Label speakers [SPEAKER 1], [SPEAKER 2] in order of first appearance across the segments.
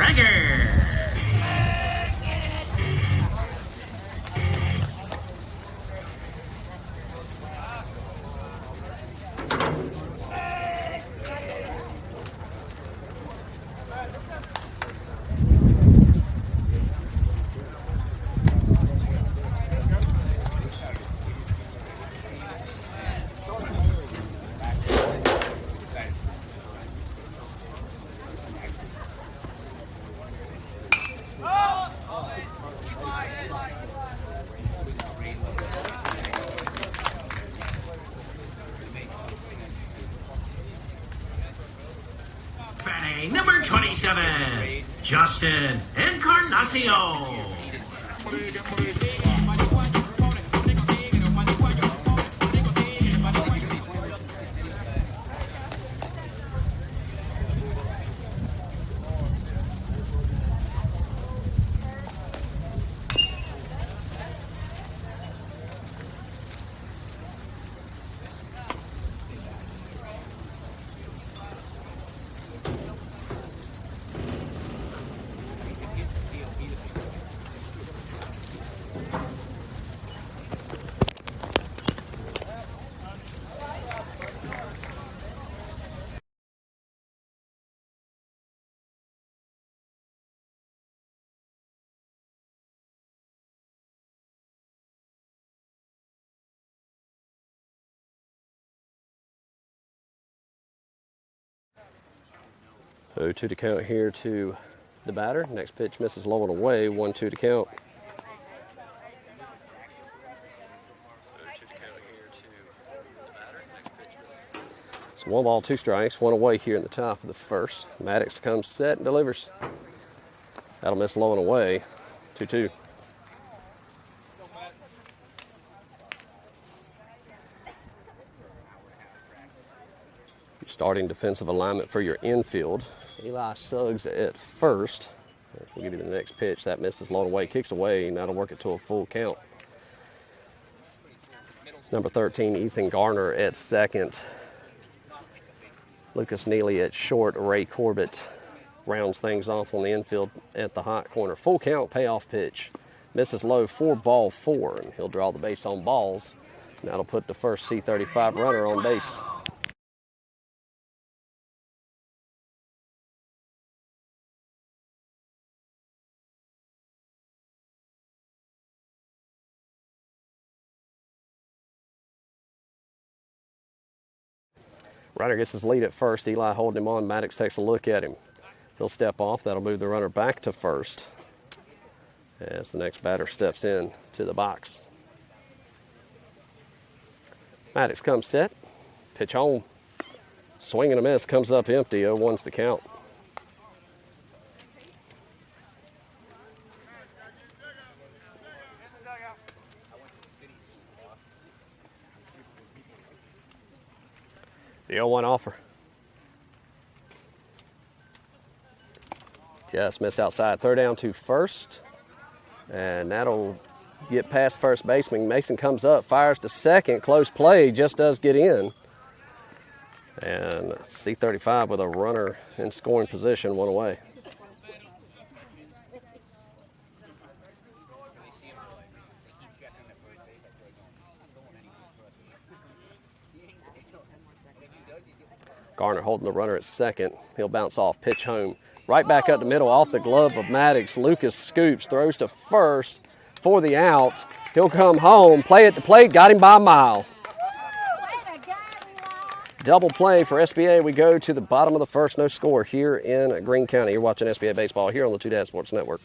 [SPEAKER 1] Rager. Batting number 27, Justin Encarnacion.
[SPEAKER 2] So 2 to count here to the batter. Next pitch misses low and away. 1-2 to count. So 1 ball, 2 strikes, 1 away here in the top of the first. Maddox comes set and delivers. That'll miss low and away. 2-2. Starting defensive alignment for your infield. Eli Suggs at first. We'll give you the next pitch. That misses low and away, kicks away, and that'll work it to a full count. Number 13, Ethan Garner at second. Lucas Neely at short. Ray Corbett rounds things off on the infield at the hot corner. Full count, payoff pitch. Misses low, 4-4, and he'll draw the base on balls. And that'll put the first C-35 runner on base. Ryder gets his lead at first. Eli holding him on. Maddox takes a look at him. He'll step off. That'll move the runner back to first as the next batter steps in to the box. Maddox comes set. Pitch home. Swing and a miss. Comes up empty. 0-1's the count. The 0-1 offer. Just missed outside. Throw down to first. And that'll get past first baseman. Mason comes up, fires to second. Close play, just does get in. And C-35 with a runner in scoring position, 1 away. Garner holding the runner at second. He'll bounce off, pitch home. Right back up the middle, off the glove of Maddox. Lucas scoops, throws to first for the out. He'll come home, play at the plate, got him by a mile. Double play for SBA. We go to the bottom of the first, no score here in Greene County. You're watching SBA Baseball here on the Two Dad Sports Network.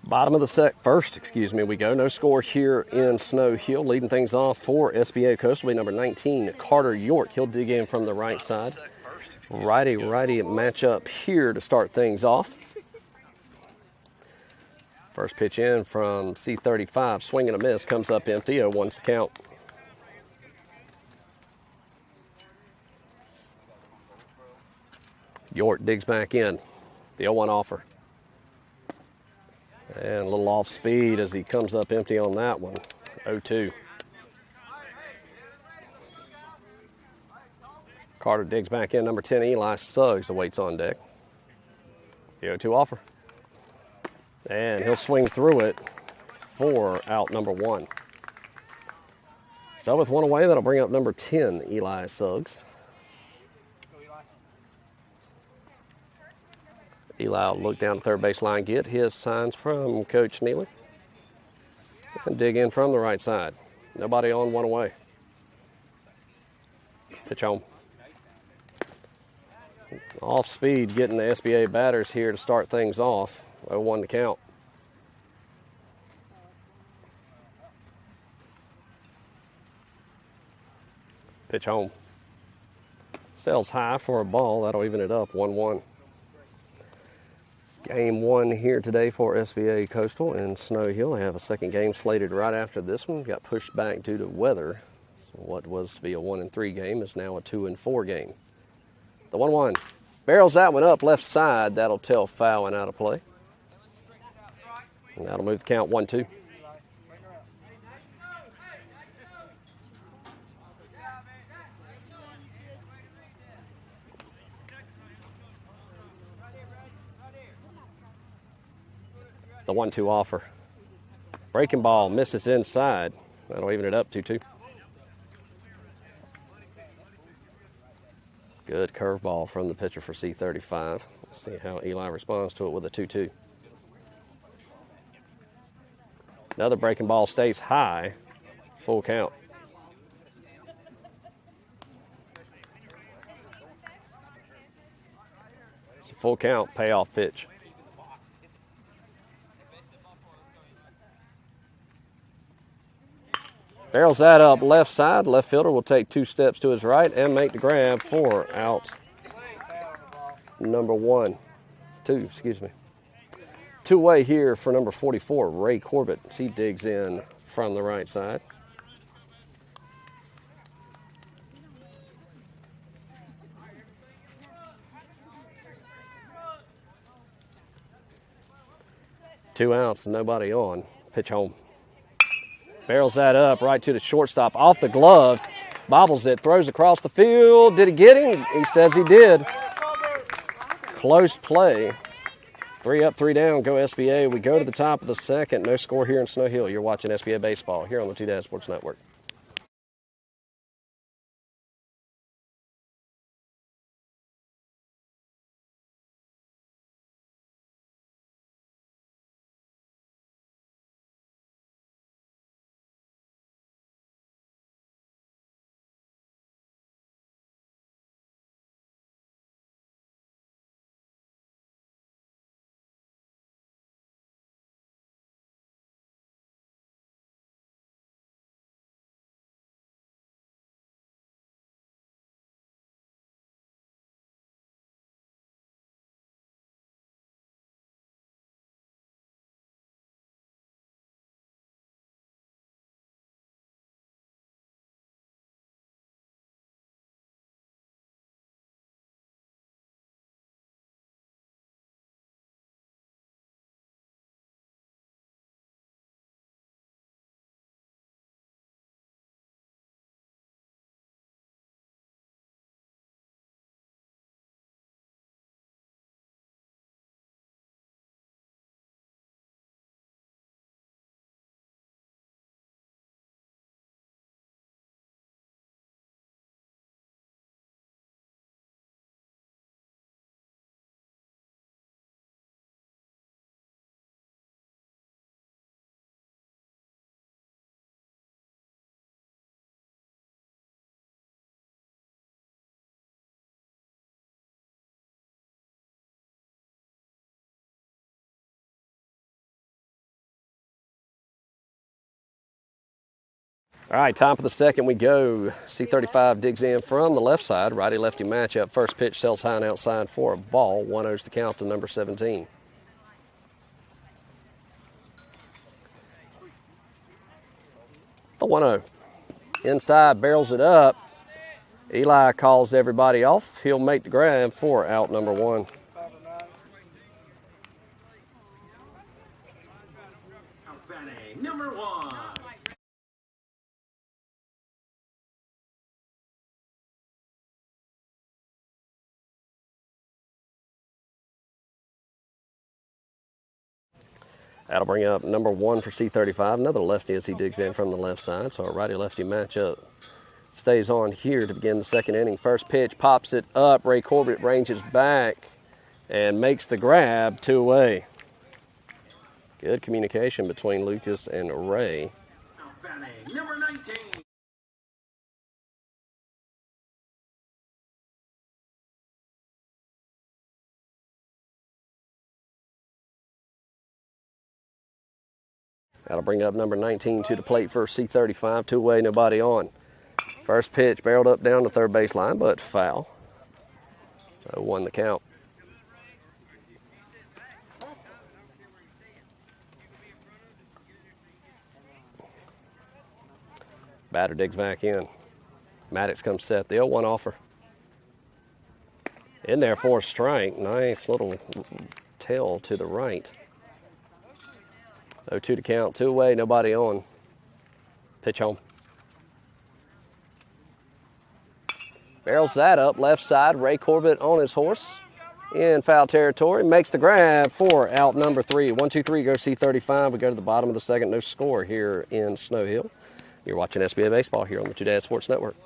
[SPEAKER 2] Bottom of the first, we go. No score here in Snow Hill. Leading things off for SBA Coastal will be number 19, Carter York. He'll dig in from the right side. Righty matchup here to start things off. First pitch in from C-35, swing and a miss, comes up empty, 0-1's the count. York digs back in, the 0-1 offer. And a little off speed as he comes up empty on that one, 0-2. Carter digs back in, number 10, Eli Suggs awaits on deck. The 0-2 offer. And he'll swing through it for out number 1. So with one away, that'll bring up number 10, Eli Suggs. Eli will look down the third base line, get his signs from Coach Neely, and dig in from the right side. Nobody on, one away. Pitch home. Off speed, getting the SBA batters here to start things off. 0-1 to count. Pitch home. Sails high for a ball. That'll even it up, 1-1. Game 1 here today for SBA Coastal in Snow Hill. They have a second game slated right after this one. Got pushed back due to weather. So what was to be a 1-3 game is now a 2-4 game. The 1-1. Barrels that one up left side. That'll tell foul and out of play. And that'll move the count 1-2. The 1-2 offer. Breaking ball misses inside. That'll even it up 2-2. Good curveball from the pitcher for C-35. Let's see how Eli responds to it with a 2-2. Another breaking ball stays high. Full count. It's a full count payoff pitch. Barrels that up left side. Left fielder will take 2 steps to his right and make the grab for out number 2. Two-way here for number 44, Ray Corbett. He digs in from the right side. Two outs, nobody on. Pitch home. Barrels that up right to the shortstop. Off the glove. Bobbles it. Throws across the field. Did he get him? He says he did. Close play. 3 up, 3 down. Go SBA. We go to the top of the second. No score here in Snow Hill. You're watching SBA Baseball here on the Two Dad Sports Network. All right, top of the second we go. C-35 digs in from the left side. Righty-lefty matchup. First pitch sells high and outside for a ball. 1-0's the count to number 17. The 1-0. Inside, barrels it up. Eli calls everybody off. He'll make the grab for out number 1.
[SPEAKER 1] Batting number 1.
[SPEAKER 2] That'll bring up number 1 for C-35. Another lefty as he digs in from the left side. So a righty-lefty matchup stays on here to begin the second inning. First pitch pops it up. Ray Corbett ranges back and makes the grab 2 away. Good communication between Lucas and Ray.
[SPEAKER 1] Batting number 19.
[SPEAKER 2] That'll bring up number 19 to the plate for C-35. 2 away, nobody on. First pitch barreled up down the third base line, but foul. So 1 the count. Batter digs back in. Maddox comes set. The 0-1 offer. In there for a strike. Nice little tail to the right. 0-2 to count. 2 away, nobody on. Pitch home. Barrels that up. Left side. Ray Corbett on his horse. In foul territory. Makes the grab for out number 3. 1-2-3 goes C-35. We go to the bottom of the second. No score here in Snow Hill. You're watching SBA Baseball here on the Two Dad Sports Network.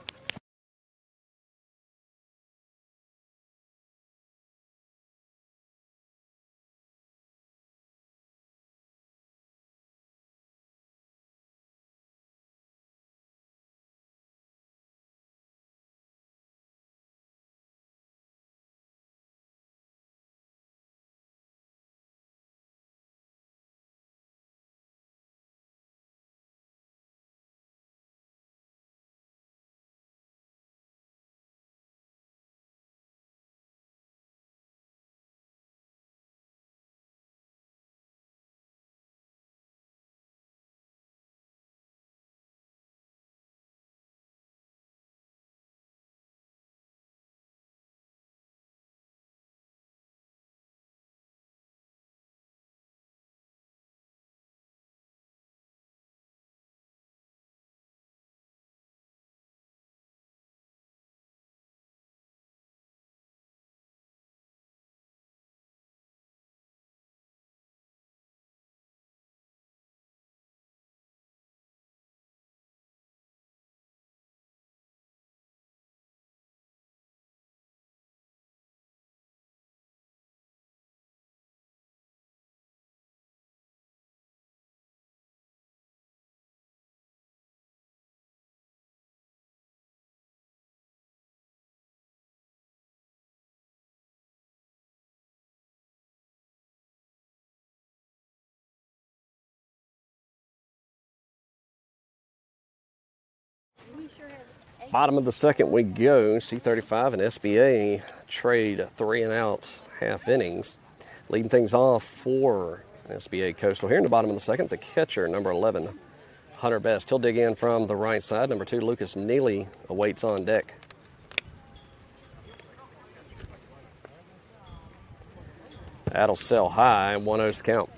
[SPEAKER 2] Bottom of the second we go. C-35 and SBA trade 3 and out half innings. Leading things off for SBA Coastal here in the bottom of the second. The catcher, number 11, Hunter Best. He'll dig in from the right side. Number 2, Lucas Neely awaits on deck. That'll sell high. 1-0's the count.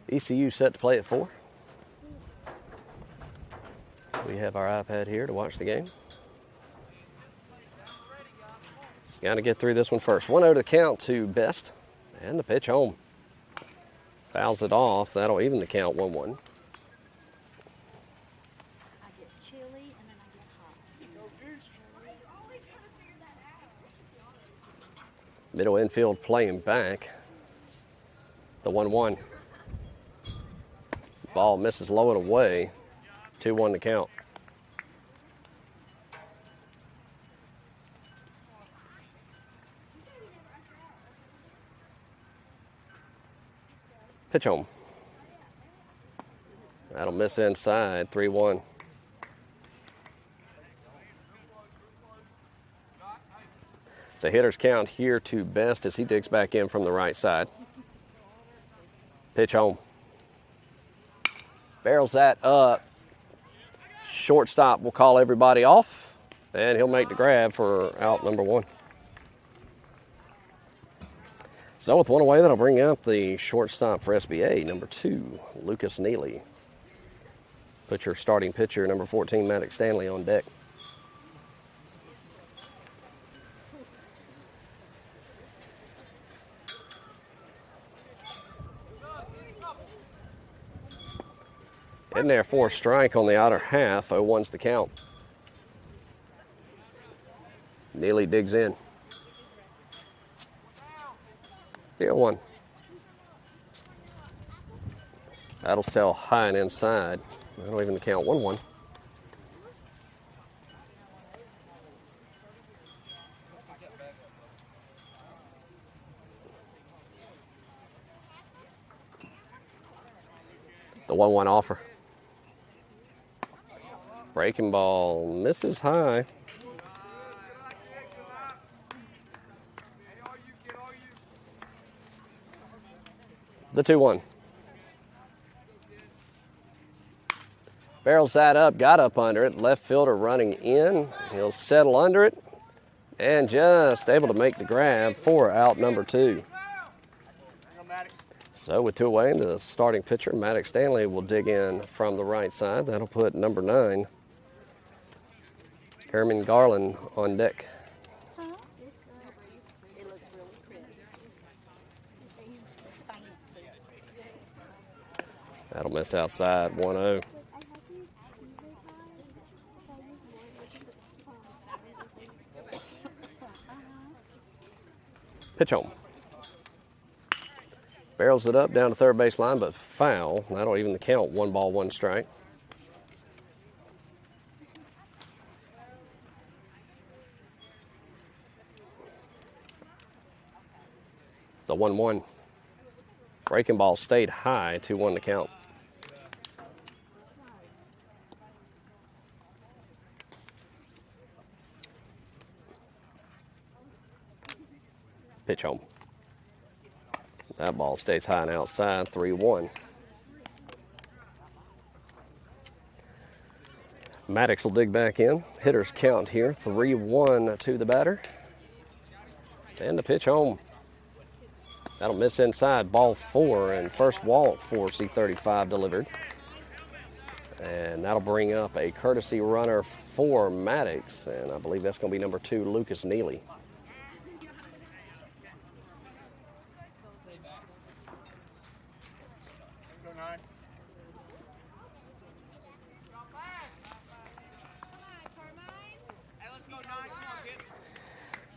[SPEAKER 2] ECU set to play at 4. We have our iPad here to watch the game. Just got to get through this one first. 1-0 to count to Best. And the pitch home. Fouls it off. That'll even the count 1-1. Middle infield playing back. The 1-1. Ball misses low and away. 2-1 to count. Pitch home. That'll miss inside, 3-1. It's a hitter's count here to Best as he digs back in from the right side. Pitch home. Barrels that up. Shortstop will call everybody off, and he'll make the grab for out number 1. So with 1 away, that'll bring up the shortstop for SBA, number 2, Lucas Neely. Put your starting pitcher, number 14, Maddox Stanley, on deck. In there for a strike on the outer half. 0-1's the count. Neely digs in. 0-1. That'll sell high and inside. That'll even count 1-1. The 1-1 offer. Breaking ball misses high. The 2-1. Barrels that up, got up under it. Left fielder running in. He'll settle under it and just able to make the grab for out number 2. So with 2 away, the starting pitcher, Maddox Stanley, will dig in from the right side. That'll put number 9, Herman Garland, on deck. That'll miss outside, 1-0. Pitch home. Barrels it up down to third base line, but foul. That'll even the count. 1 ball, 1 strike. The 1-1. Breaking ball stayed high, 2-1 the count. Pitch home. That ball stays high and outside, 3-1. Maddox will dig back in. Hitters count here, 3-1 to the batter. And the pitch home. That'll miss inside, ball 4, and first walk for C-35 delivered. And that'll bring up a courtesy runner for Maddox, and I believe that's going to be number 2, Lucas Neely.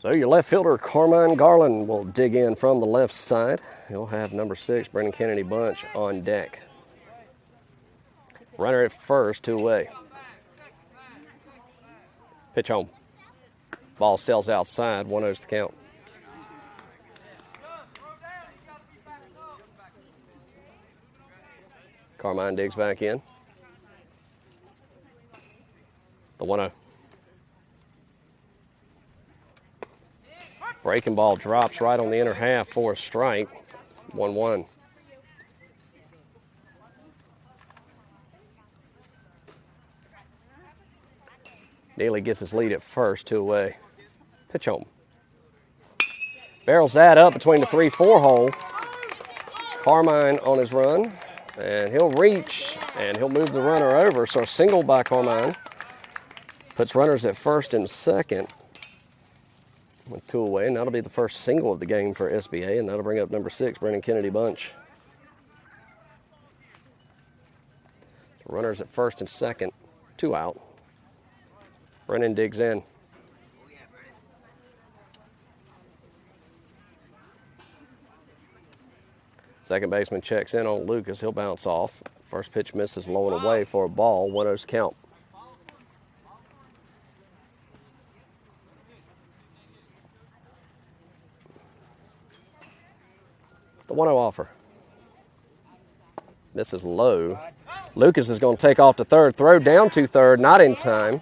[SPEAKER 2] So your left fielder, Carmine Garland, will dig in from the left side. He'll have number 6, Brendan Kennedy Bunch, on deck. Runner at first, 2 away. Pitch home. Ball sails outside, 1-0's the count. Carmine digs back in. The 1-0. Breaking ball drops right on the inner half for a strike. 1-1. Neely gets his lead at first, 2 away. Pitch home. Barrels that up between the 3-4 hole. Carmine on his run, and he'll reach, and he'll move the runner over. So a single by Carmine. Puts runners at first and second. With 2 away, and that'll be the first single of the game for SBA, and that'll bring up number 6, Brendan Kennedy Bunch. Runners at first and second, 2 out. Brennan digs in. Second baseman checks in on Lucas. He'll bounce off. First pitch misses low and away for a ball. 1-0's count. The 1-0 offer. Misses low. Lucas is going to take off to third. Throw down to third, not in time.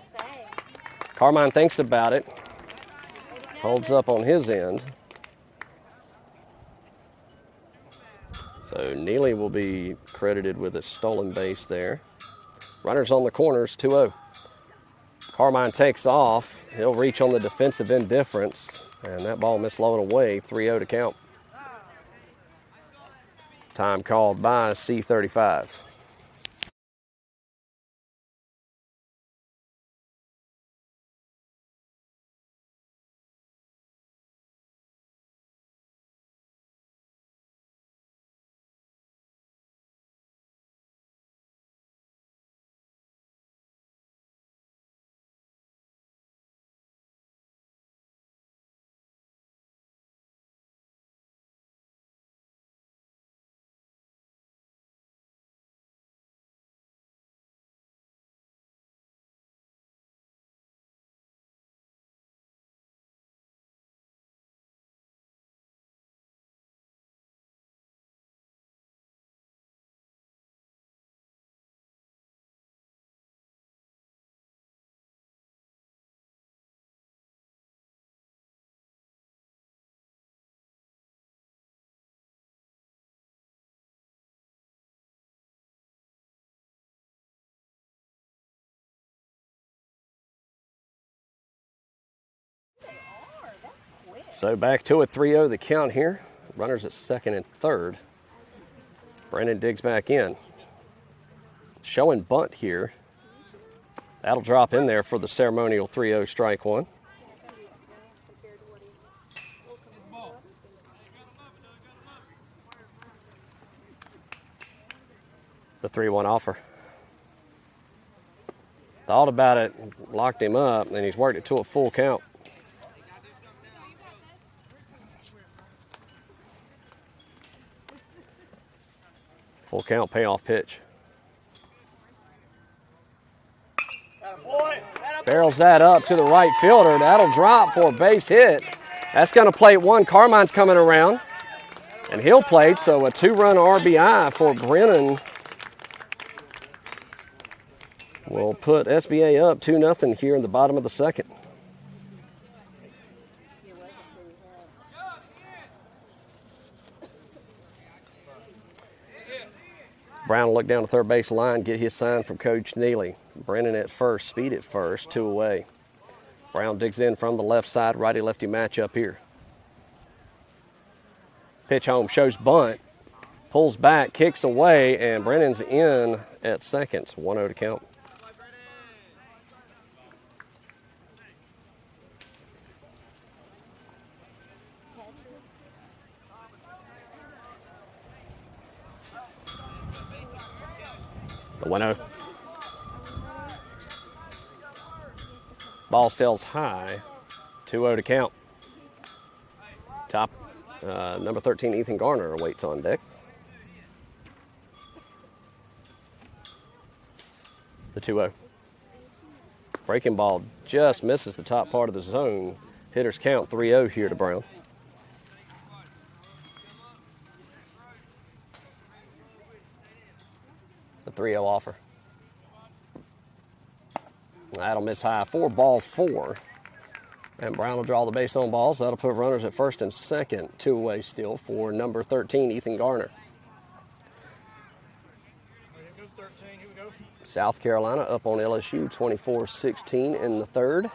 [SPEAKER 2] Carmine thinks about it. Holds up on his end. So Neely will be credited with a stolen base there. Runners on the corners, 2-0. Carmine takes off. He'll reach on the defensive indifference. And that ball misloaded away, 3-0 to count. Time called by C-35. So back to a 3-0 the count here. Runners at second and third. Brandon digs back in. Showing bunt here. That'll drop in there for the ceremonial 3-0 strike one. The 3-1 offer. Thought about it, locked him up, and he's worked it to a full count. Full count payoff pitch. Barrels that up to the right fielder. That'll drop for a base hit. That's going to plate one. Carmine's coming around, and he'll plate, so a 2-run RBI for Brennan will put SBA up 2-0 here in the bottom of the second. Brown will look down the third base line, get his sign from Coach Neely. Brennan at first, speed at first, 2 away. Brown digs in from the left side, righty-lefty matchup here. Pitch home, shows bunt, pulls back, kicks away, and Brennan's in at second. 1-0 to count. The 1-0. Ball sails high. 2-0 to count. Top number 13, Ethan Garner, waits on deck. The 2-0. Breaking ball just misses the top part of the zone. Hitters count 3-0 here to Brown. The 3-0 offer. That'll miss high. 4-4. And Brown will draw the base on balls. That'll put runners at first and second. 2 away still for number 13, Ethan Garner. South Carolina up on LSU 24-16 in the third.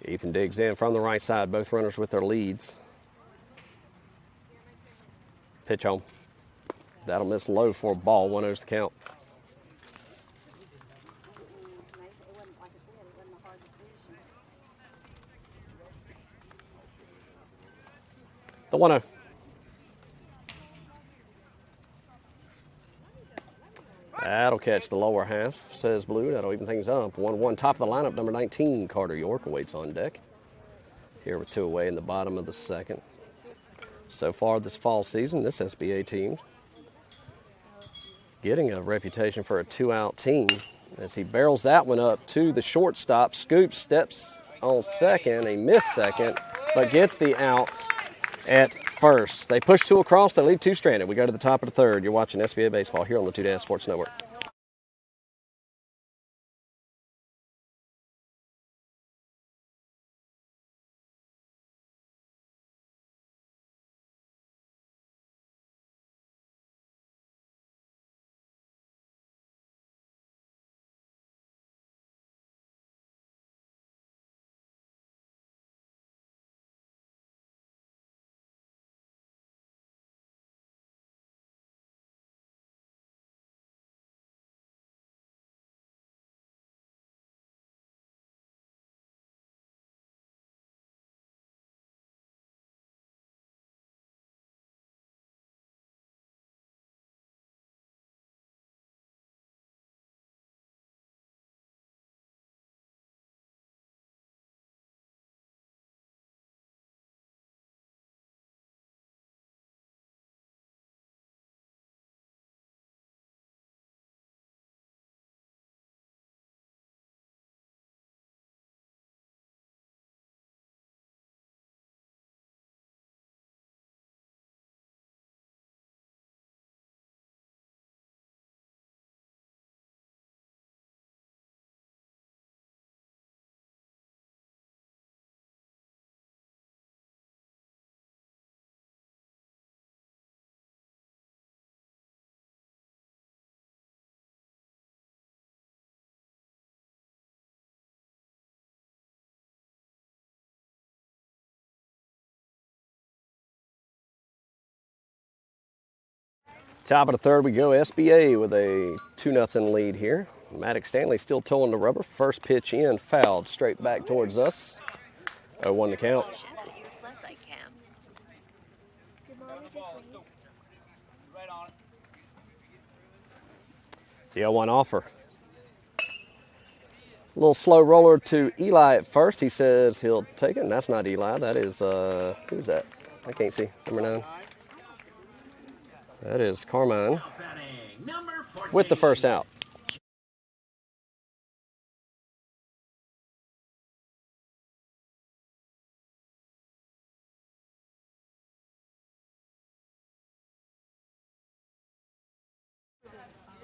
[SPEAKER 2] Ethan digs in from the right side. Both runners with their leads. Pitch home. That'll miss low for a ball. 1-0's the count. The 1-0. That'll catch the lower half, says Blue. That'll even things up. 1-1. Top of the lineup, number 19, Carter York, awaits on deck. Here with 2 away in the bottom of the second. So far this fall season, this SBA team getting a reputation for a 2-out team as he barrels that one up to the shortstop. Scoops, steps on second, a missed second, but gets the out at first. They push 2 across. They leave 2 stranded. We go to the top of the 3rd. You're watching SBA Baseball here on the 2 Sports Network. Top of the 3rd, we go SBA with a 2-0 lead here. Maddox Stanley still towing the rubber. First pitch in, fouled straight back towards us. 0-1 to count. The 0-1 offer. A little slow roller to Eli at first. He says he'll take it, and that's not Eli. That is, who's that? I can't see. Number 9. That is Carmine with the first out.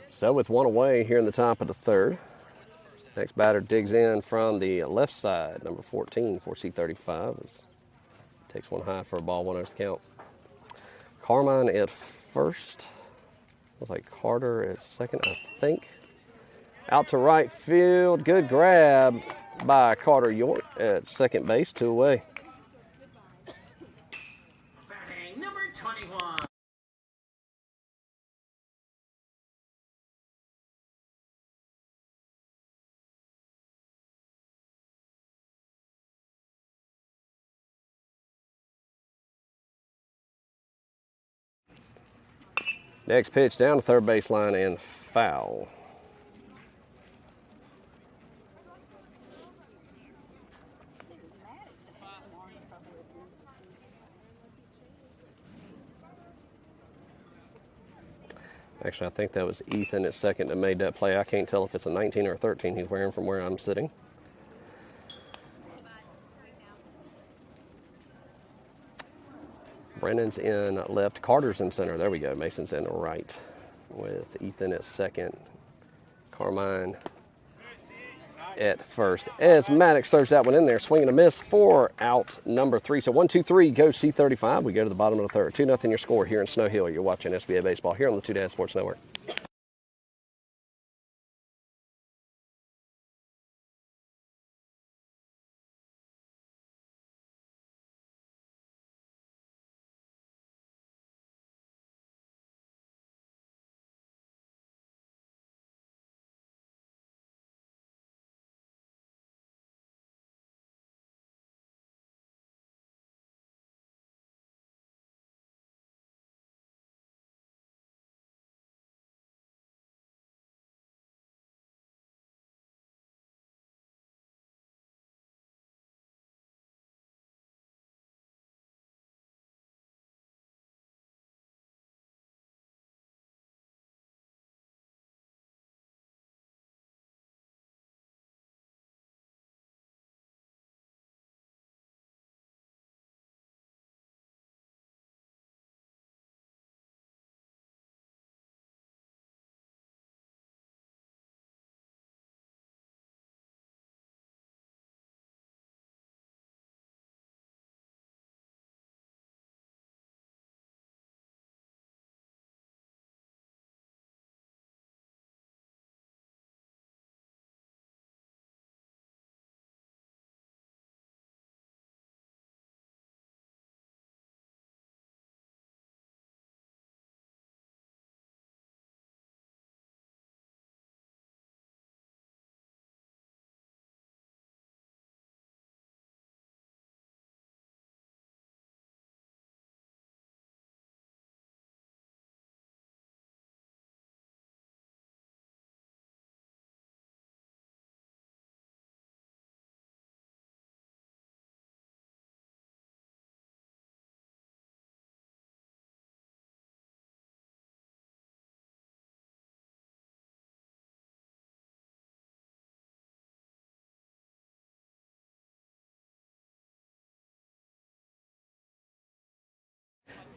[SPEAKER 2] So with 1 away here in the top of the 3rd, next batter digs in from the left side, number 14 for C-35. Takes one high for a ball, 1-0 count. Carmine at first. Looks like Carter at second, I think. Out to right field. Good grab by Carter York at second base, 2 away.
[SPEAKER 1] Batting number 21.
[SPEAKER 2] Next pitch down the 3rd baseline and foul. Actually, I think that was Ethan at second that made that play. I can't tell if it's a 19 or a 13 he's wearing from where I'm sitting. Brennan's in left, Carter's in center. There we go. Mason's in right with Ethan at second. Carmine at first. As Maddox throws that one in there, swinging a miss for out number 3. So 1-2-3 goes C-35. We go to the bottom of the 3rd. 2-0 your score here in Snow Hill. You're watching SBA Baseball here on the 2 Sports Network.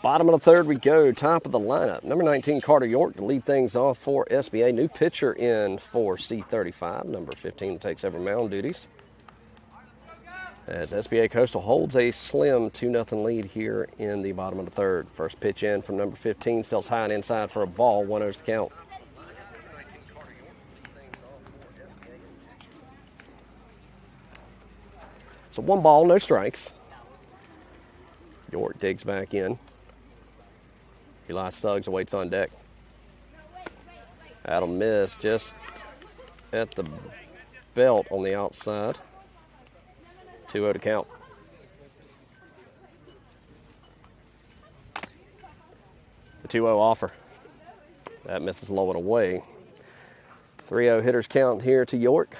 [SPEAKER 2] Bottom of the third we go, top of the lineup. Number 19, Carter York, to lead things off for SBA. New pitcher in for C-35. Number 15 takes over mound duties, as SBA Coastal holds a slim 2-0 lead here in the bottom of the third. First pitch in from number 15, sails high and inside for a ball, 1-0 the count. So 1 ball, no strikes. York digs back in. Eli Suggs awaits on deck. That'll miss just at the belt on the outside. 2-0 to count. The 2-0 offer. That misses low and away. 3-0 hitters count here to York.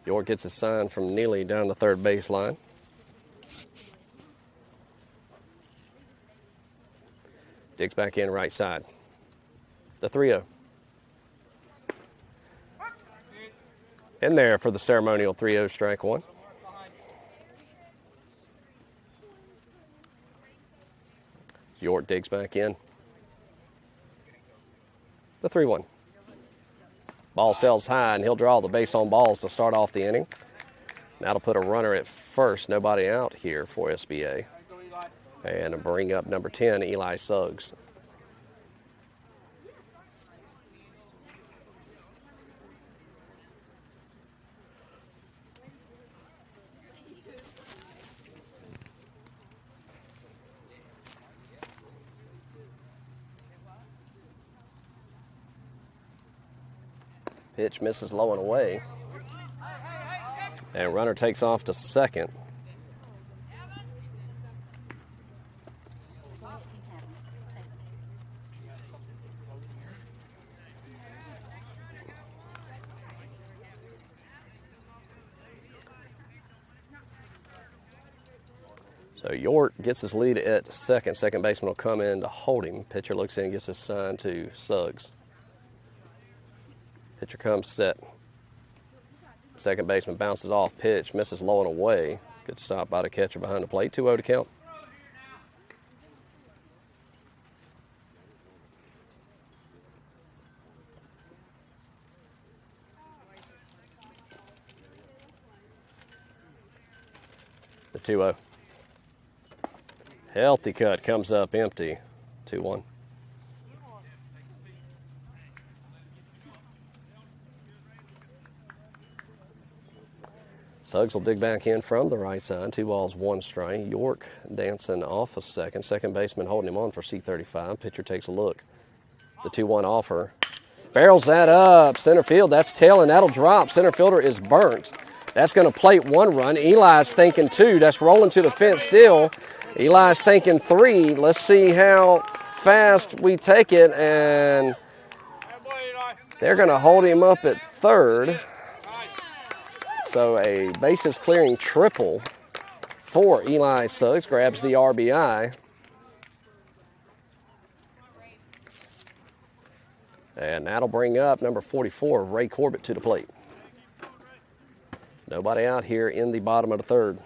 [SPEAKER 2] York gets a sign from Neely down the third baseline. Digs back in right side. The 3-0. In there for the ceremonial 3-0 strike one. York digs back in. The 3-1. Ball sails high, and he'll draw the base on balls to start off the inning. That'll put a runner at first. Nobody out here for SBA. And bring up number 10, Eli Suggs. Pitch misses low and away. And runner takes off to second. So York gets his lead at second. Second baseman will come in to hold him. Pitcher looks in, gets his sign to Suggs. Pitcher comes set. Second baseman bounces off pitch, misses low and away. Good stop by the catcher behind the plate. 2-0 to count. The 2-0. Healthy cut comes up empty. 2-1. Suggs will dig back in from the right side. 2 balls, 1 strike. York dancing off a second. Second baseman holding him on for C-35. Pitcher takes a look. The 2-1 offer. Barrels that up. Center field, that's tailing. That'll drop. Center fielder is burnt. That's going to plate 1 run. Eli's thinking 2. That's rolling to the fence still. Eli's thinking 3. Let's see how fast we take it. And they're going to hold him up at third. So a bases clearing triple for Eli Suggs, grabs the RBI. And that'll bring up number 44, Ray Corbett, to the plate. Nobody out here in the bottom of the third.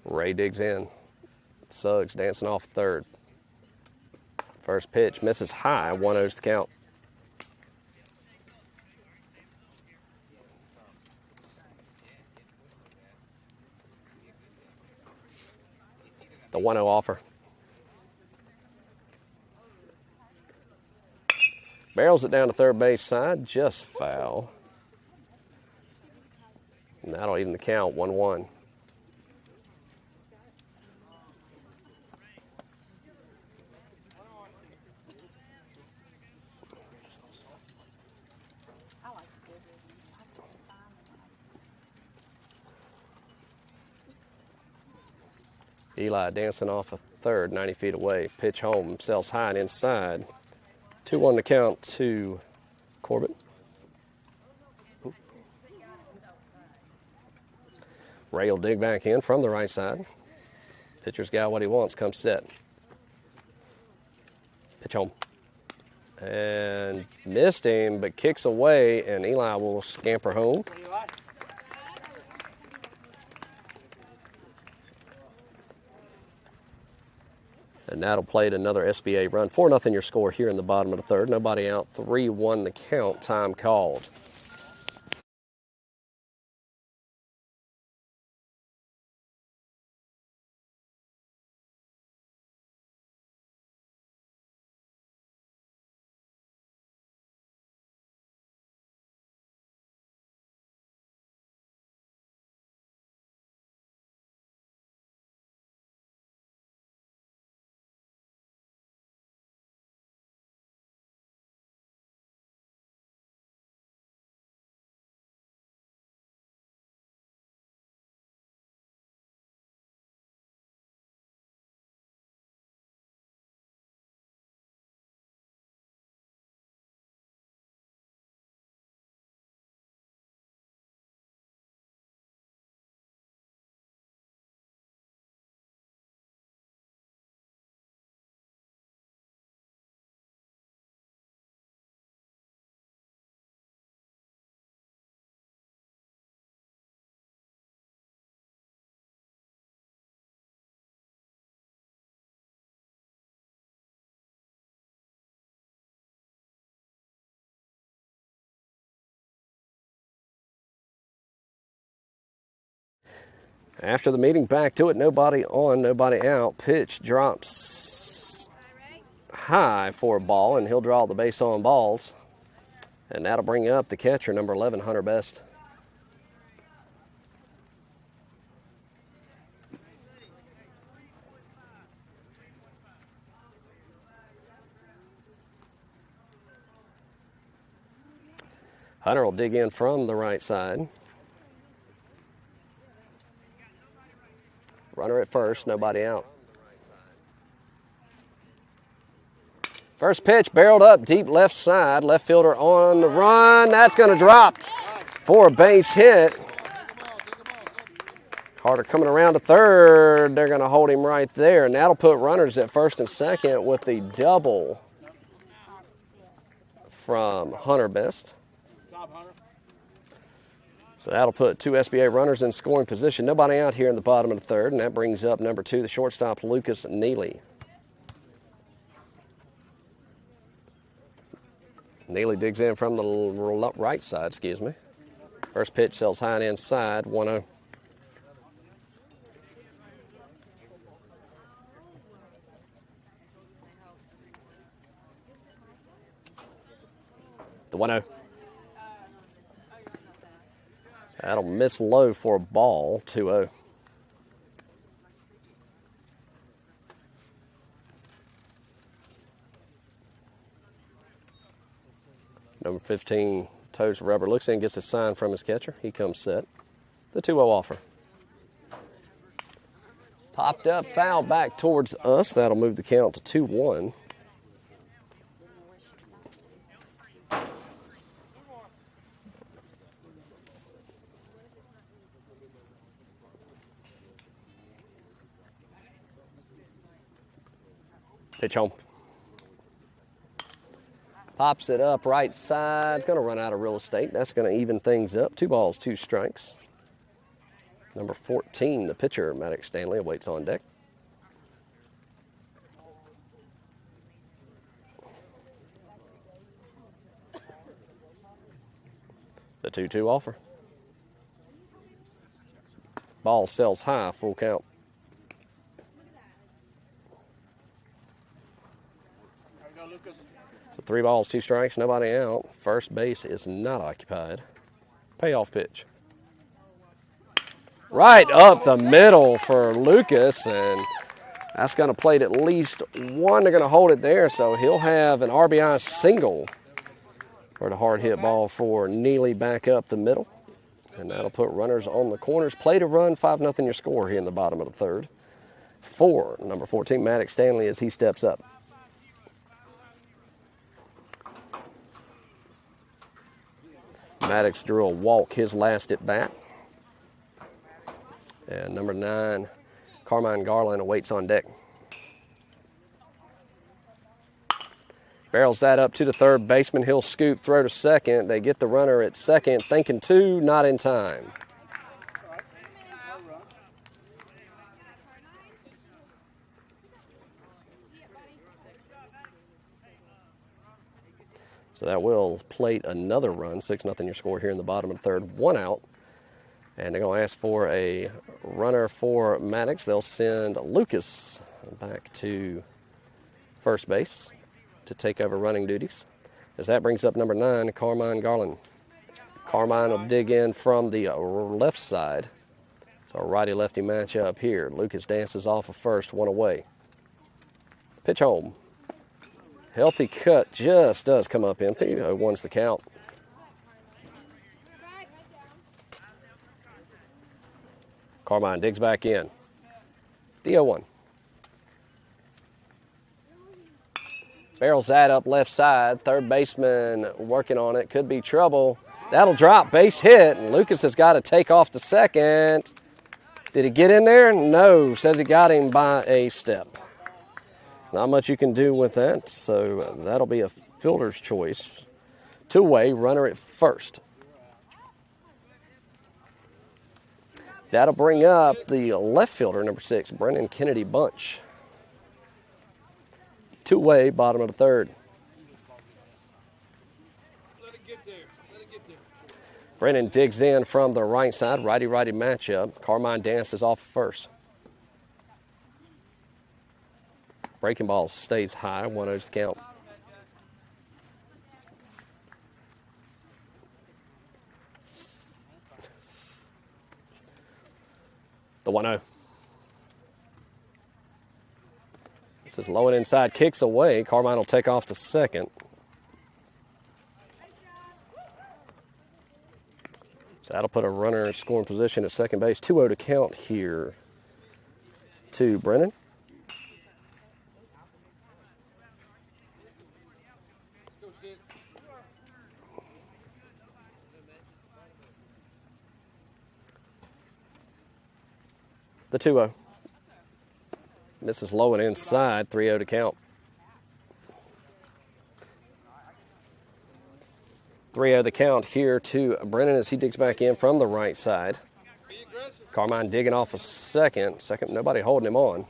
[SPEAKER 2] Ray digs in. Suggs dancing off third. First pitch misses high, 1-0 the count. The 1-0 offer. Barrels it down to third base side, just foul. And that'll even the count, 1-1. Eli dancing off a third, 90 feet away. Pitch home, sails high and inside. 2-1 to count to Corbett. Ray will dig back in from the right side. Pitcher's got what he wants. Come set. Pitch home. And missed him, but kicks away, and Eli will scamper home. And that'll play another SBA run. 4-0 your score here in the bottom of the third. Nobody out. 3-1 the count. Time called. After the meeting, back to it. Nobody on, nobody out. Pitch drops high for a ball, and he'll draw the base on balls. And that'll bring up the catcher, number 11, Hunter Best. Hunter will dig in from the right side. Runner at first, nobody out. First pitch barreled up deep left side. Left fielder on the run. That's going to drop for a base hit. Carter coming around to third. They're going to hold him right there. And that'll put runners at first and second with the double from Hunter Best. So that'll put two SBA runners in scoring position. Nobody out here in the bottom of the third, and that brings up number 2, the shortstop, Lucas Neely. Neely digs in from the right side, First pitch sells high and inside, 1-0. The 1-0. That'll miss low for a ball, 2-0. Number 15, toes rubber, looks in, gets a sign from his catcher. He comes set. The 2-0 offer. Popped up, foul back towards us. That'll move the count to 2-1. Pitch home. Pops it up right side. It's going to run out of real estate. That's going to even things up. 2 balls, 2 strikes. Number 14, the pitcher, Maddox Stanley, awaits on deck. The 2-2 offer. Ball sells high, full count. So 3 balls, 2 strikes, nobody out. First base is not occupied. Payoff pitch. Right up the middle for Lucas, and that's going to plate at least one. They're going to hold it there, so he'll have an RBI single for the hard hit ball for Neely back up the middle. And that'll put runners on the corners. Play to run, 5-0 your score here in the bottom of the third. For number 14, Maddox Stanley, as he steps up. Maddox drew a walk his last at bat. And number 9, Carmine Garland awaits on deck. Barrels that up to the third baseman. He'll scoop, throw to second. They get the runner at second, thinking two, not in time. So that will plate another run. 6-0 your score here in the bottom of the third. One out. And they're going to ask for a runner for Maddox. They'll send Lucas back to first base to take over running duties. As that brings up number 9, Carmine Garland. Carmine will dig in from the left side. So a righty-lefty matchup here. Lucas dances off of first, one away. Pitch home. Healthy cut, just does come up empty. 0-1's the count. Carmine digs back in. The 0-1. Barrels that up left side. Third baseman working on it. Could be trouble. That'll drop. Base hit. And Lucas has got to take off to second. Did he get in there? No. Says he got him by a step. Not much you can do with that. So that'll be a fielder's choice. Two-way, runner at first. That'll bring up the left fielder, number 6, Brennan Kennedy Bunch. Two-way, bottom of the third. Brennan digs in from the right side, righty-righty matchup. Carmine dances off first. Breaking ball stays high, 1-0's the count. The 1-0. This is low and inside, kicks away. Carmine will take off to second. So that'll put a runner in scoring position at second base. 2-0 to count here to Brennan. The 2-0. Misses low and inside, 3-0 to count. 3-0 the count here to Brennan as he digs back in from the right side. Carmine digging off a second. Nobody holding him on.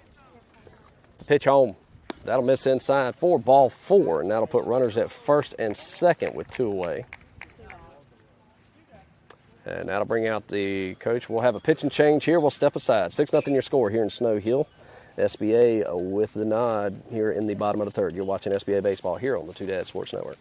[SPEAKER 2] The pitch home. That'll miss inside for ball 4, and that'll put runners at first and second with 2 away. And that'll bring out the coach. We'll have a pitching change here. We'll step aside. 6-0 your score here in Snow Hill. SBA with the nod here in the bottom of the third. You're watching SBA Baseball here on the Two Dads Sports Network.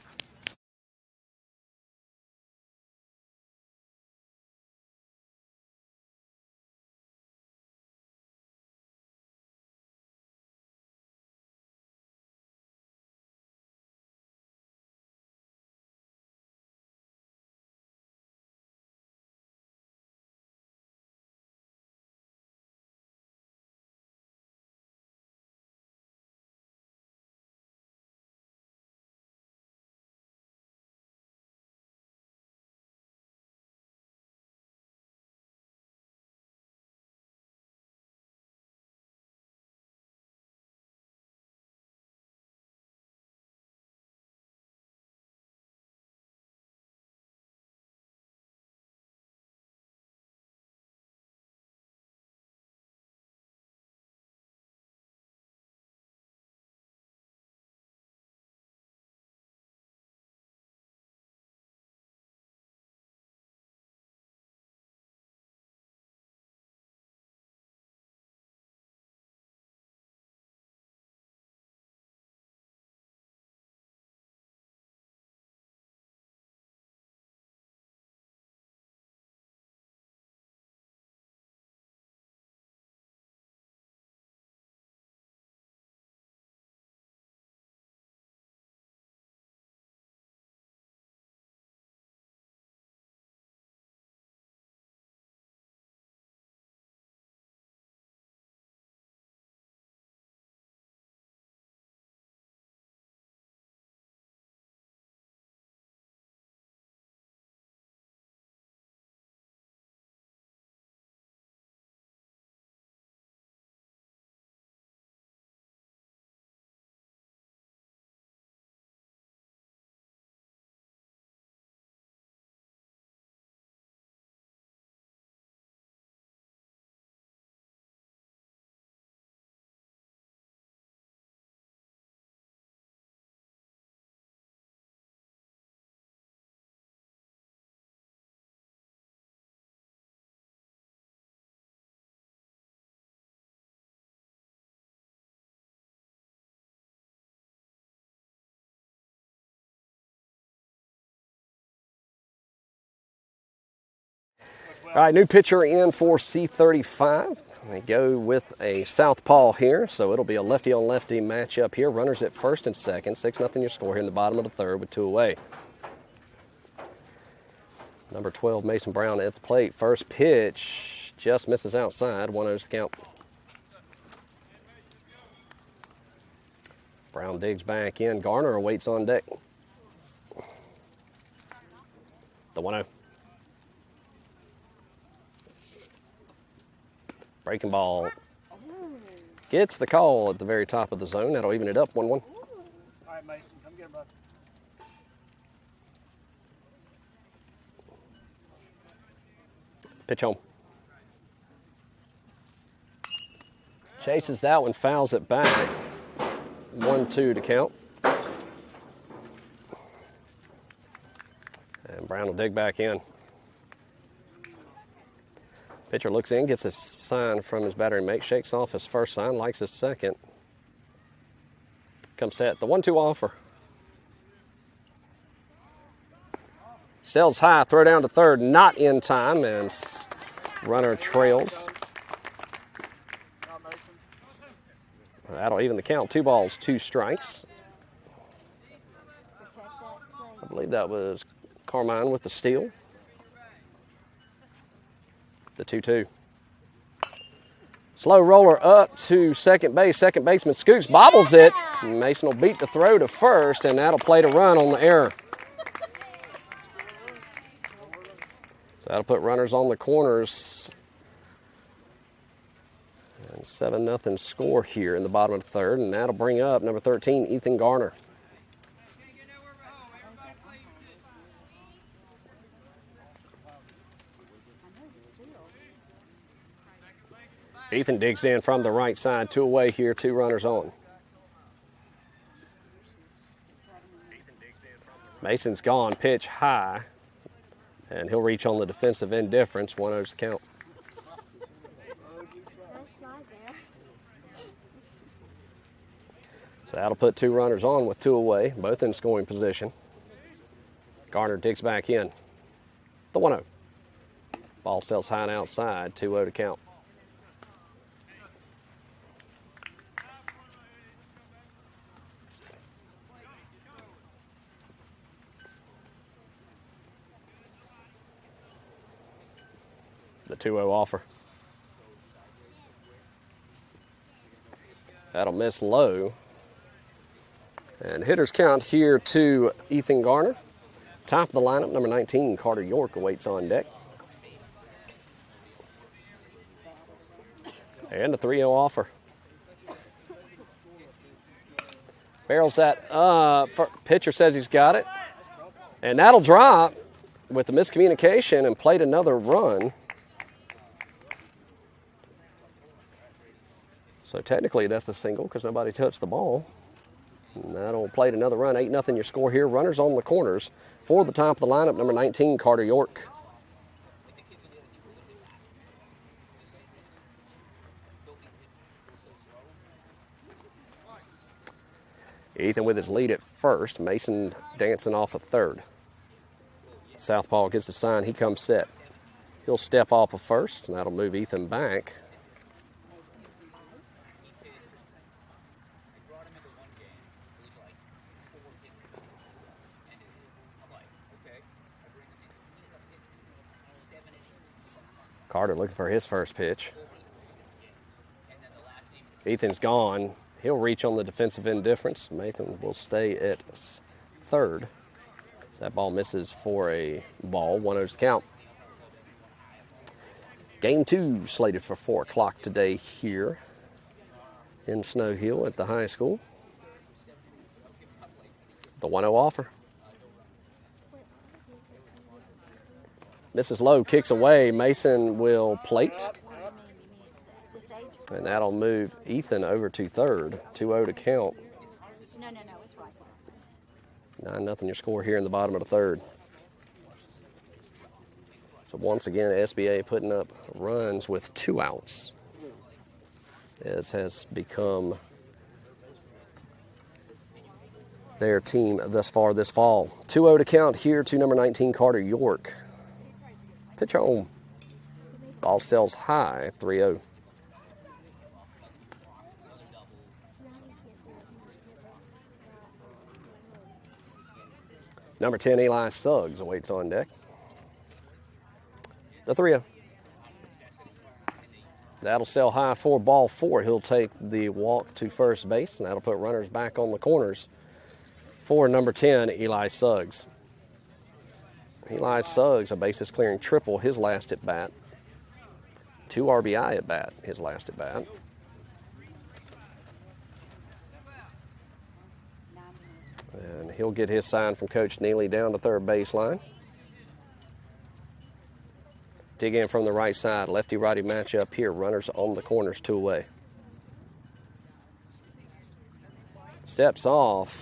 [SPEAKER 2] All right, new pitcher in for C-35. They go with a southpaw here, so it'll be a lefty-on-lefty matchup here. Runners at first and second. 6-0 your score here in the bottom of the third with 2 away. Number 12, Mason Brown at the plate. First pitch just misses outside. 1-0's the count. Brown digs back in. Garner awaits on deck. The 1-0. Breaking ball gets the call at the very top of the zone. That'll even it up 1-1.
[SPEAKER 3] All right, Mason, come get him, bud.
[SPEAKER 2] Pitch home. Chases that one, fouls it back. 1-2 to count. And Brown will dig back in. Pitcher looks in, gets a sign from his battery mate, shakes off his first sign, likes his second. Comes set, the 1-2 offer. Sails high, throw down to third, not in time, and runner trails. That'll even the count. 2 balls, 2 strikes. I believe that was Carmine with the steal. The 2-2. Slow roller up to second base. Second baseman scoots, bobbles it. Mason will beat the throw to first, and that'll play to run on the error. So that'll put runners on the corners. And 7-0 score here in the bottom of the third, and that'll bring up number 13, Ethan Garner. Ethan digs in from the right side, 2 away here, 2 runners on. Mason's gone, pitch high, and he'll reach on the defensive indifference. 1-0's the count. So that'll put 2 runners on with 2 away, both in scoring position. Garner digs back in. The 1-0. Ball sails high and outside, 2-0 to count. The 2-0 offer. That'll miss low. And hitters count here to Ethan Garner. Top of the lineup, number 19, Carter York awaits on deck. And a 3-0 offer. Barrels that up. Pitcher says he's got it. And that'll drop with the miscommunication and played another run. So technically that's a single because nobody touched the ball. And that'll play another run. 8-0 your score here. Runners on the corners for the top of the lineup, number 19, Carter York. Ethan with his lead at first. Mason dancing off at third. Southpaw gets the sign. He comes set. He'll step off of first, and that'll move Ethan back. Carter looking for his first pitch. Ethan's gone. He'll reach on the defensive indifference. Nathan will stay at third. That ball misses for a ball. 1-0's the count. Game 2 slated for 4 o'clock today here in Snow Hill at the high school. The 1-0 offer. Misses low, kicks away. Mason will plate. And that'll move Ethan over to third. 2-0 to count.
[SPEAKER 4] No, it's right.
[SPEAKER 2] 9-0 your score here in the bottom of the third. So once again, SBA putting up runs with 2 outs. As has become their team thus far this fall. 2-0 to count here to number 19, Carter York. Pitch home. Ball sails high, 3-0. Number 10, Eli Suggs, awaits on deck. The 3-0. That'll sail high for ball 4. He'll take the walk to first base, and that'll put runners back on the corners for number 10, Eli Suggs. Eli Suggs, a bases clearing triple his last at bat. 2 RBI at bat his last at bat. And he'll get his sign from Coach Neely down to third baseline. Dig in from the right side. Lefty-righty matchup here. Runners on the corners, 2 away. Steps off.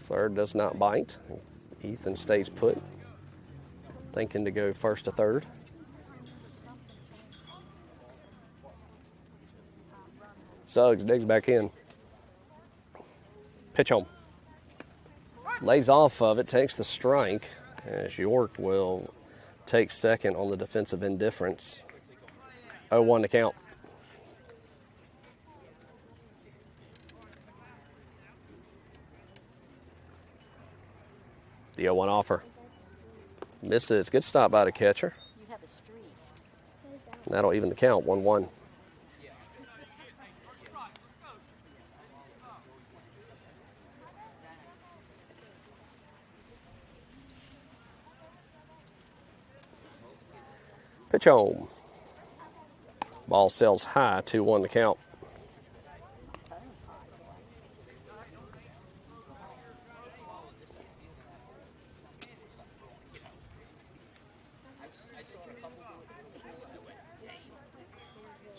[SPEAKER 2] Third does not bite. Ethan stays put. Thinking to go first to third. Suggs digs back in. Pitch home. Lays off of it, takes the strike, as York will take second on the defensive indifference. 0-1 to count. The 0-1 offer. Misses. Good stop by the catcher. And that'll even the count, 1-1. Pitch home. Ball sails high, 2-1 to count.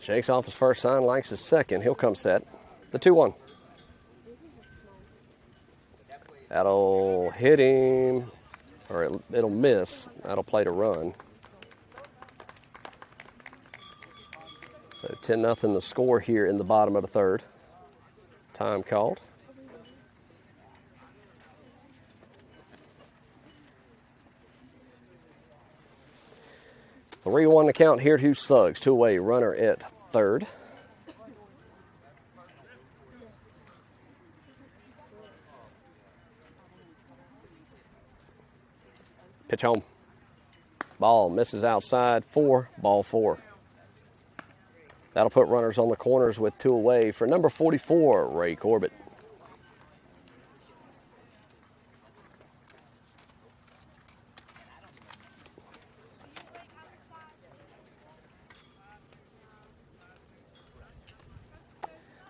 [SPEAKER 2] Shakes off his first sign, likes his second. He'll come set. The 2-1. That'll hit him, or it'll miss. That'll play to run. So 10-0 the score here in the bottom of the third. Time called. The 3-1 to count here to Suggs. 2 away, runner at third. Pitch home. Ball misses outside for ball 4. That'll put runners on the corners with 2 away for number 44, Ray Corbett.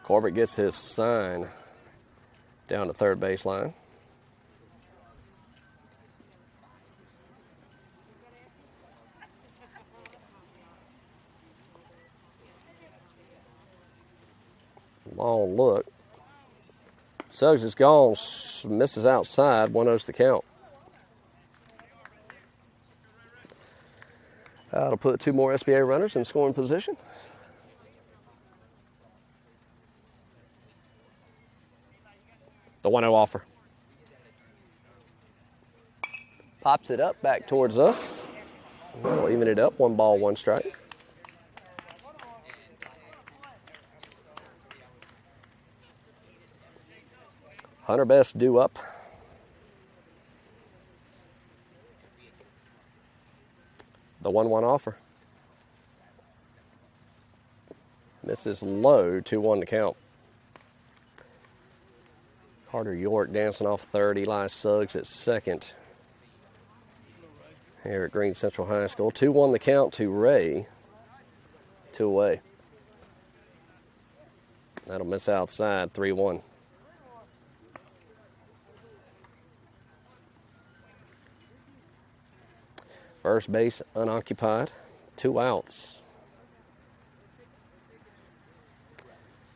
[SPEAKER 2] Corbett gets his sign down to third baseline. Long look. Suggs is gone, misses outside, 1-0's the count. That'll put 2 more SBA runners in scoring position. The 1-0 offer. Pops it up back towards us. We'll even it up, 1 ball, 1 strike. Hunter Best due up. The 1-1 offer. Misses low, 2-1 to count. Carter York dancing off third. Eli Suggs at second. Here at Green Central High School. 2-1 the count to Ray. 2 away. That'll miss outside, 3-1. First base unoccupied, 2 outs.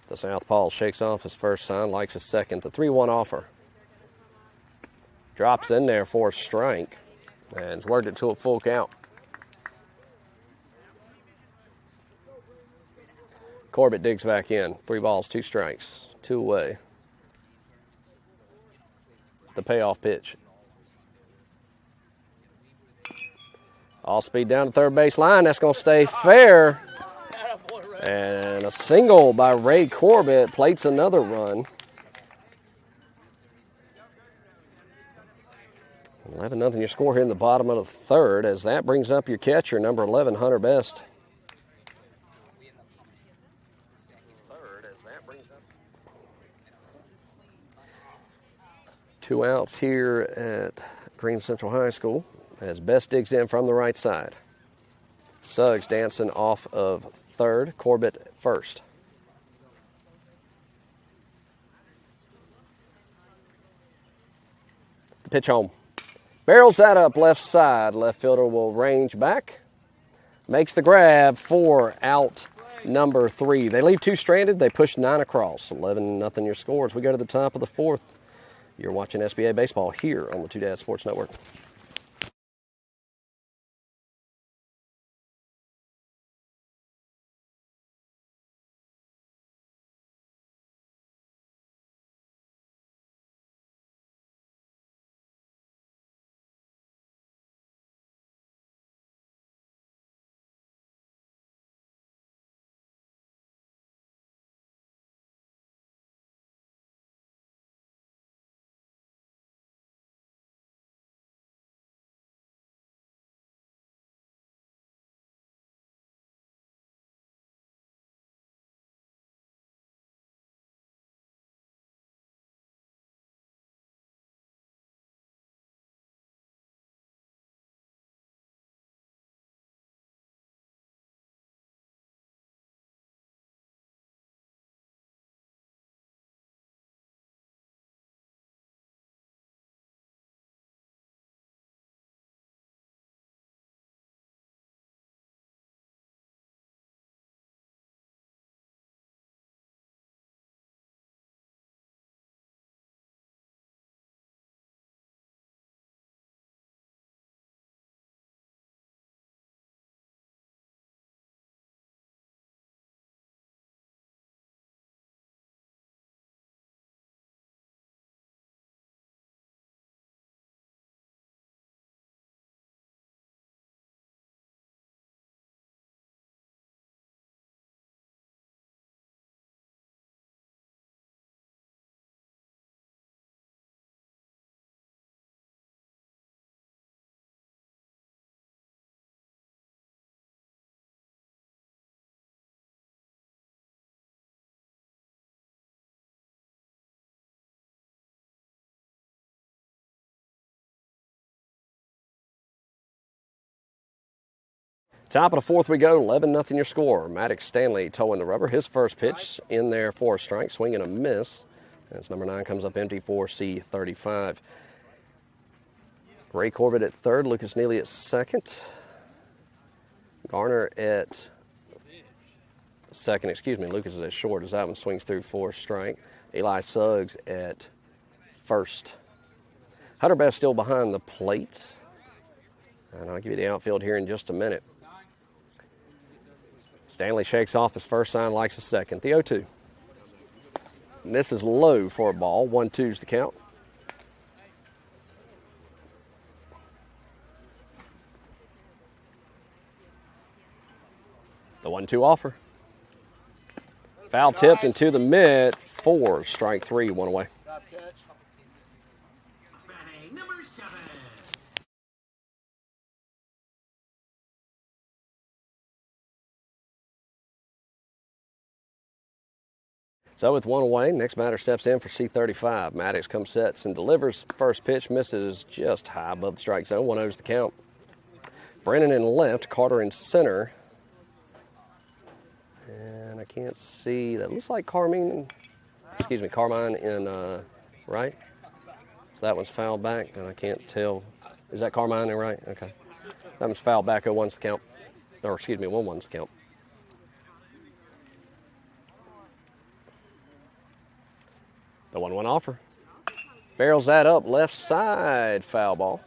[SPEAKER 2] The southpaw shakes off his first sign, likes his second. The 3-1 offer. Drops in there for a strike and has worked it to a full count. Corbett digs back in. 3 balls, 2 strikes, 2 away. The payoff pitch. All speed down the third base line. That's going to stay fair. And a single by Ray Corbett plates another run. 11-0 your score here in the bottom of the third, as that brings up your catcher, number 11, Hunter Best. Two outs here at Green Central High School as Best digs in from the right side. Suggs dancing off of third, Corbett first. The pitch home. Barrels that up left side. Left fielder will range back. Makes the grab for out number 3. They leave 2 stranded. They push 9 across. 11-0 your score as we go to the top of the 4th. You're watching SBA Baseball here on the Two Dads Sports Network. Top of the 4th we go, 11-0 your score. Maddox Stanley towing the rubber. His first pitch in there for a strike, swing and a miss. As number 9 comes up empty for C-35. Ray Corbett at third, Lucas Neely at second. Garner at second, Lucas is at short as that one swings through for a strike. Eli Suggs at first. Hunter Best still behind the plate. And I'll give you the outfield here in just a minute. Stanley shakes off his first sign, likes a second. The 0-2. And this is low for a ball. 1-2's the count. The 1-2 offer. Foul tipped into the mid. 4, strike 3, 1 away.
[SPEAKER 1] Batting number 7.
[SPEAKER 2] So with 1 away, next batter steps in for C-35. Maddox comes, sets, and delivers. First pitch misses just high above the strike zone. 1-0's the count. Brennan in left, Carter in center. And I can't see, that looks like Carmine in right. So that one's fouled back, and I can't tell. Is that Carmine in right? Okay. That one's fouled back. 0-1's the count. Or 1-1's the count. The 1-1 offer. Barrels that up left side, foul ball.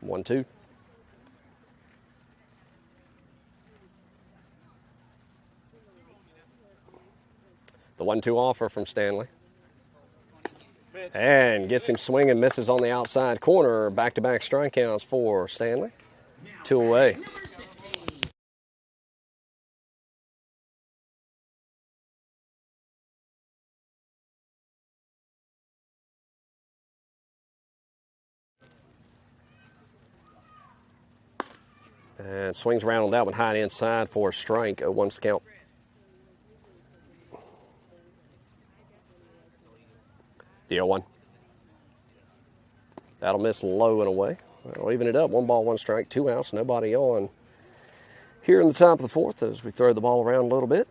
[SPEAKER 2] 1-2. The 1-2 offer from Stanley.
[SPEAKER 3] Pitch.
[SPEAKER 2] And gets him swinging, misses on the outside corner. Back-to-back strikeouts for Stanley. 2 away.
[SPEAKER 1] Number 16.
[SPEAKER 2] And swings around on that one, high and inside for a strike. 0-1's the count. The 0-1. That'll miss low and away. That'll even it up. 1 ball, 1 strike, 2 outs, nobody on. Here in the top of the 4th as we throw the ball around a little bit.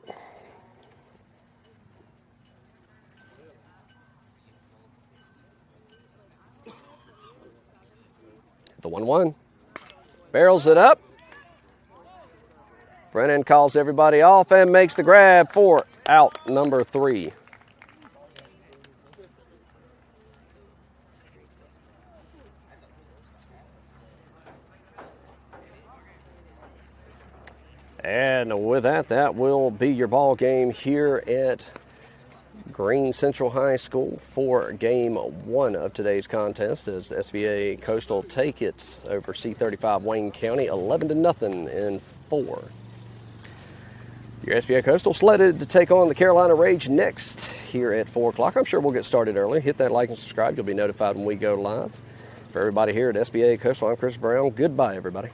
[SPEAKER 2] The 1-1. Barrels it up. Brennan calls everybody off and makes the grab for out number 3. And with that, that will be your ball game here at Green Central High School for game 1 of today's contest as SBA Coastal take it over C-35 Wayne County 11-0 in 4. Your SBA Coastal slated to take on the Carolina Rage next here at 4 o'clock. I'm sure we'll get started early. Hit that like and subscribe. You'll be notified when we go live. For everybody here at SBA Coastal, I'm Chris Brown. Goodbye, everybody.